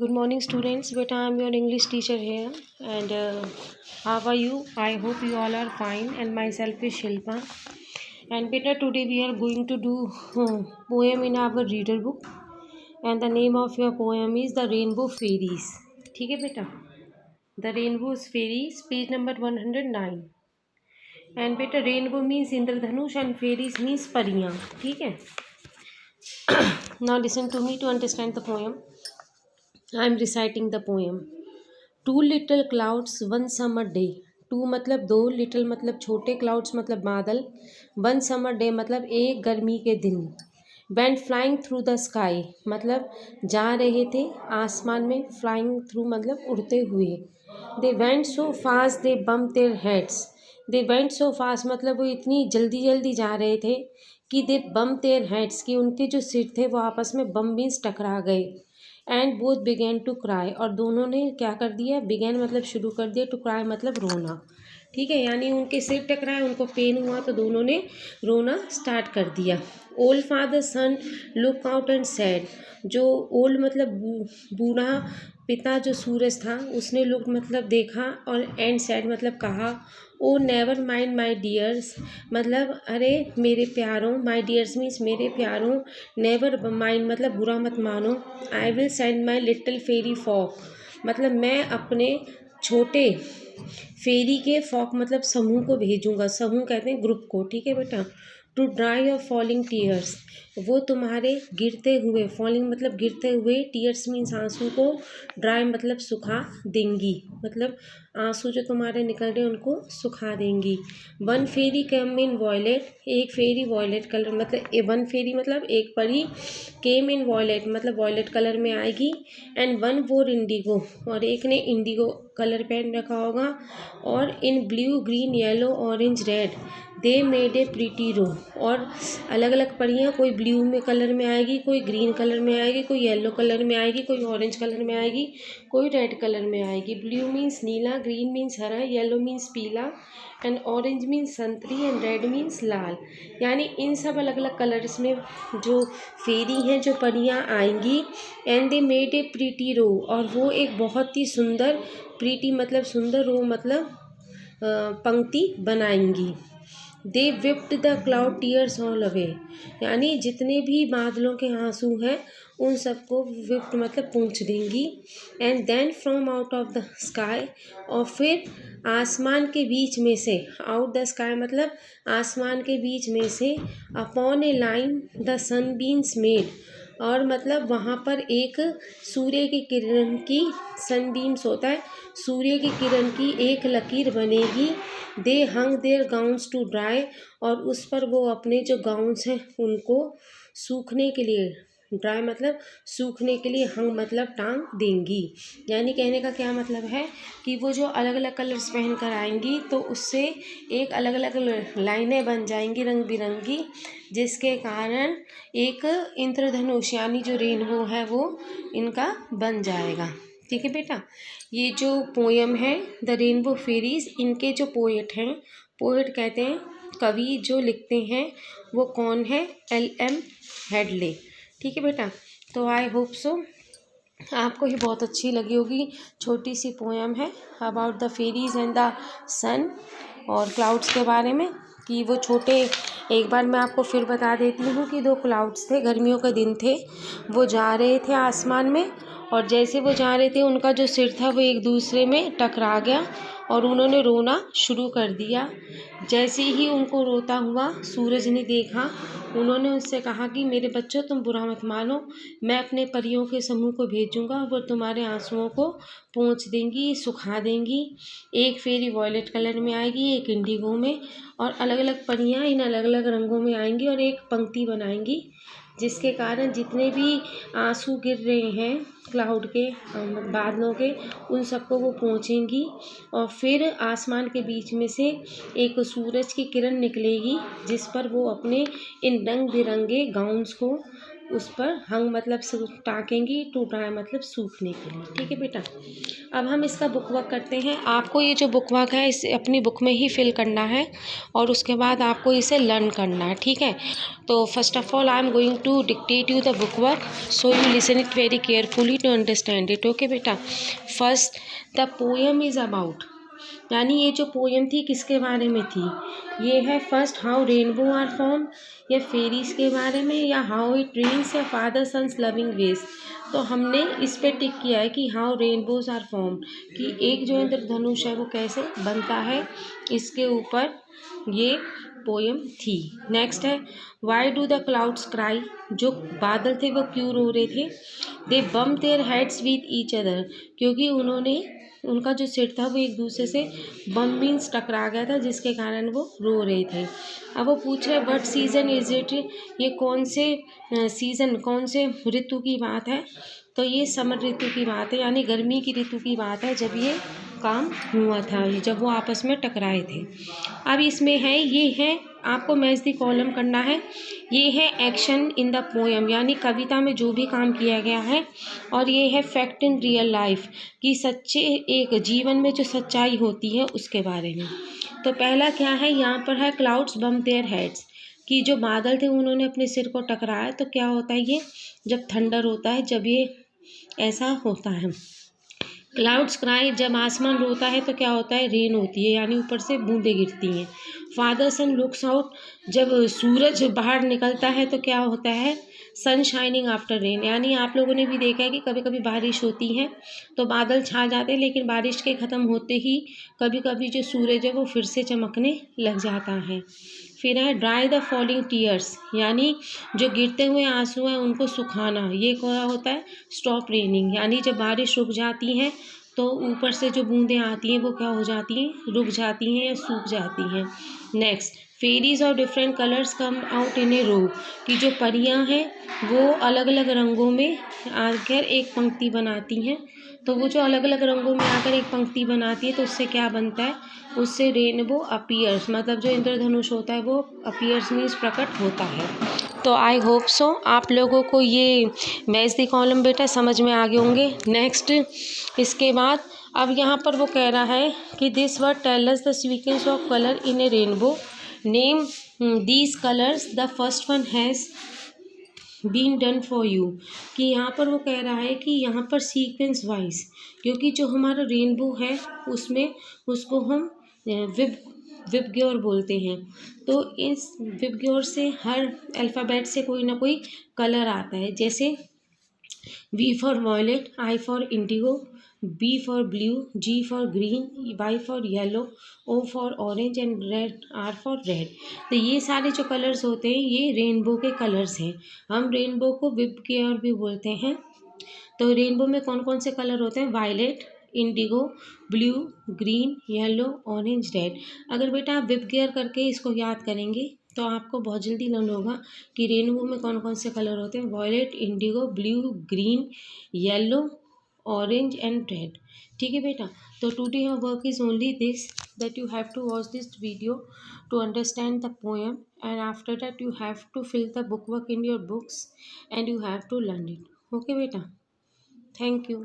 Good morning, students. Beta, I am your English teacher here. And how are you? I hope you all are fine. And myself is Shilpa. And beta, today we are going to do poem in our reader book. And the name of your poem is The Rainbow Fairies. ठीक है बेटा? The Rainbow Fairies, page number 109. And beta, rainbow means Indradhanush and fairies means परियां. ठीक है? Now listen to me to understand the poem. I am reciting the poem. Two little clouds one summer day. Two मतलब दो, little मतलब छोटे, clouds मतलब बादल, one summer day मतलब एक गर्मी के दिन. Went flying through the sky मतलब जा रहे थे आसमान में, फ्लाइंग थ्रू मतलब उड़ते हुए. They went so fast they bump their heads. They went so fast मतलब वो इतनी जल्दी जल्दी जा रहे थे कि दे बम्प देयर हेड्स कि उनके जो सिर थे वो आपस में बम मीन्स टकरा गए. And both began to cry और दोनों ने क्या कर दिया, बिगेन मतलब शुरू कर दिया, टू क्राई मतलब रोना. ठीक है, यानी उनके सिर टकराए, उनको पेन हुआ तो दोनों ने रोना स्टार्ट कर दिया. Old father sun look out and said. जो ओल्ड मतलब बूढ़ा पिता जो सूरज था उसने लुक मतलब देखा और एंड सैड मतलब कहा. ओ नेवर माइंड माई डियर्स मतलब अरे मेरे प्यारों, माई डियर्स मीन्स मेरे प्यारों, नेवर माइंड मतलब बुरा मत मानो. I will send my little fairy folk मतलब मैं अपने छोटे फेरी के फॉक मतलब समूह को भेजूंगा. समूह कहते हैं ग्रुप को. ठीक है बेटा. To dry your falling tears वो तुम्हारे गिरते हुए, फॉलिंग मतलब गिरते हुए, टीयर्स मीन्स आंसू को, ड्राई मतलब सुखा देंगी मतलब आंसू जो तुम्हारे निकल रहे उनको सुखा देंगी. वन फेरी केम इन वॉयलेट एक फेरी वॉयलेट कलर मतलब वन फेरी मतलब एक परी, केम इन वॉयलेट मतलब वॉयलेट कलर में आएगी. एंड वन वोर इंडिगो और एक ने इंडिगो कलर पहन रखा होगा. और in blue green yellow orange red they made a pretty row और अलग अलग परियां, कोई ब्लू में कलर में आएगी, कोई ग्रीन कलर में आएगी, कोई येलो कलर में आएगी, कोई ऑरेंज कलर में आएगी, कोई रेड कलर में आएगी. ब्लू मीन्स नीला, ग्रीन मीन्स हरा, येलो मीन्स पीला एंड ऑरेंज मीन्स संतरी एंड रेड मीन्स लाल. यानी इन सब अलग अलग कलर्स में जो फेरी हैं, जो परियां आएंगी. And they made a pretty row और वो एक बहुत ही सुंदर, प्रीटी मतलब सुंदर, रो मतलब पंक्ति बनाएंगी. They whipped the cloud tears all away यानी जितने भी बादलों के आंसू हैं उन सबको विप्ड मतलब पूंछ देंगी. And then from out of the sky और फिर आसमान के बीच में से, आउट द स्काई मतलब आसमान के बीच में से, upon a line the sunbeams made और मतलब वहाँ पर एक सूर्य की किरण की, सनबीम्स होता है सूर्य की किरण की, एक लकीर बनेगी. दे हंग देयर गाउन्स टू ड्राई और उस पर वो अपने जो गाउन्स हैं उनको सूखने के लिए, ड्राई मतलब सूखने के लिए, हंग मतलब टांग देंगी. यानी कहने का क्या मतलब है कि वो जो अलग अलग कलर्स पहन कर आएंगी तो उससे एक अलग अलग लाइनें बन जाएंगी रंग बिरंगी, जिसके कारण एक इंद्रधनुष यानी जो रेनबो है वो इनका बन जाएगा. ठीक है बेटा. ये जो पोयम है द रेनबो फेरीज, इनके जो पोएट हैं, पोएट कहते हैं कवि जो लिखते हैं वो कौन है, L.M. हेडले. ठीक है बेटा. तो आई होप सो आपको ये बहुत अच्छी लगी होगी. छोटी सी पोयम है about the fairies and the sun और क्लाउड्स के बारे में, कि वो छोटे, एक बार मैं आपको फिर बता देती हूँ कि दो क्लाउड्स थे, गर्मियों के दिन थे, वो जा रहे थे आसमान में और जैसे वो जा रहे थे उनका जो सिर था वो एक दूसरे में टकरा गया और उन्होंने रोना शुरू कर दिया. जैसे ही उनको रोता हुआ सूरज ने देखा, उन्होंने उससे कहा कि मेरे बच्चों तुम बुरा मत मानो, मैं अपने परियों के समूह को भेजूंगा, वो तुम्हारे आंसुओं को पोंछ देंगी, सुखा देंगी. एक फेरी वॉयलेट कलर में आएगी, एक इंडिगो में, और अलग अलग परियां इन अलग अलग रंगों में आएंगी और एक पंक्ति बनाएंगी, जिसके कारण जितने भी आंसू गिर रहे हैं क्लाउड के, बादलों के, उन सबको वो पहुँचेंगी. और फिर आसमान के बीच में से एक सूरज की किरण निकलेगी जिस पर वो अपने इन रंग बिरंगे गाउन्स को उस पर हंग मतलब टाँकेंगी, टू ड्राई मतलब सूखने के लिए। ठीक है बेटा, अब हम इसका बुक वर्क करते हैं। आपको ये जो बुक वर्क है इसे अपनी बुक में ही फिल करना है और उसके बाद आपको इसे लर्न करना है। ठीक है, तो first of all I am going to dictate you the book work, so you listen it very carefully to understand it. Okay बेटा, first the poem is about, यानी ये जो पोएम थी किसके बारे में थी, ये है first how rainbow are form, या फेरीज के बारे में, या हाउ इट रेन्स, या फादर सन्स लविंग वेज। तो हमने इस पे टिक किया है कि हाउ रेनबोज आर फॉर्म, कि एक जो इंद्रधनुष है वो कैसे बनता है, इसके ऊपर ये पोएम थी। नेक्स्ट है why do the clouds cry, जो बादल थे वो क्यों रो रहे थे। They bump their heads with each other, क्योंकि उनका जो सिर था वो एक दूसरे से बम मीन्स टकरा गया था, जिसके कारण वो रो रहे थे। अब वो पूछ रहे व्हाट सीज़न इज इट, ये कौन से सीज़न, कौन से ऋतु की बात है। तो ये समर ऋतु की बात है, यानी गर्मी की ऋतु की बात है, जब ये काम हुआ था, जब वो आपस में टकराए थे। अब इसमें है, ये है आपको मैच द कॉलम करना है। ये है एक्शन इन द पोएम, यानी कविता में जो भी काम किया गया है, और ये है फैक्ट इन रियल लाइफ, कि सच्चे एक जीवन में जो सच्चाई होती है उसके बारे में। तो पहला क्या है, यहाँ पर है क्लाउड्स बम्प देयर हेड्स, कि जो बादल थे उन्होंने अपने सिर को टकराया। तो क्या होता है, ये जब थंडर होता है, जब ये ऐसा होता है। क्लाउड्स क्राई, जब आसमान रोता है तो क्या होता है, रेन होती है, यानी ऊपर से बूंदें गिरती हैं। फादर सन लुक्स आउट, जब सूरज बाहर निकलता है तो क्या होता है, सन शाइनिंग आफ्टर रेन, यानी आप लोगों ने भी देखा है कि कभी कभी बारिश होती है तो बादल छा जाते हैं, लेकिन बारिश के ख़त्म होते ही कभी कभी जो सूरज है वो फिर से चमकने लग जाता है। फिर है ड्राई द फॉलिंग टीयर्स, यानी जो गिरते हुए आंसू हैं उनको सुखाना, ये क्या होता है, स्टॉप रेनिंग, यानी जब बारिश रुक जाती है तो ऊपर से जो बूंदें आती हैं वो क्या हो जाती हैं, रुक जाती हैं या सूख जाती हैं। नेक्स्ट, फेरीज और different colours come out in a row, कि जो परियां हैं वो अलग अलग रंगों में आकर एक पंक्ति बनाती हैं। तो वो जो अलग अलग रंगों में आकर एक पंक्ति बनाती है तो उससे क्या बनता है, उससे रेनबो अपीयर्स, मतलब जो इंद्रधनुष होता है वो अपीयर्स मीन्स प्रकट होता है। तो आई होप सो आप लोगों को ये मैच द कॉलम बेटा समझ में आ गए होंगे। नेक्स्ट, इसके बाद अब यहाँ पर वो कह रहा है कि this word tell us the sequence of colour in a rainbow, name these colours, the first one has been done for you, कि यहाँ पर वो कह रहा है कि यहाँ पर सीक्वेंस वाइज, क्योंकि जो हमारा रेनबो है उसमें उसको हम विबग्योर बोलते हैं। तो इस विबग्योर से हर अल्फ़ाबेट से कोई ना कोई कलर आता है, जैसे V for violet, I for indigo, B for blue, G for green, Y for yellow, O for orange and red, R for red। तो ये सारे जो कलर्स होते हैं ये रेनबो के कलर्स हैं। हम रेनबो को विबग्योर भी बोलते हैं। तो रेनबो में कौन कौन से कलर होते हैं, violet, indigo, blue, green, yellow, orange, red. अगर बेटा आप विबग्योर करके इसको याद करेंगे तो आपको बहुत जल्दी लर्न होगा कि रेनबो में कौन कौन से कलर होते हैं, violet, indigo, blue, green, yellow, orange and red. ठीक है बेटा, तो today your work is only this, that you have to watch this video to understand the poem, and after that you have to fill the bookwork in your books and you have to learn it. Okay beta, thank you.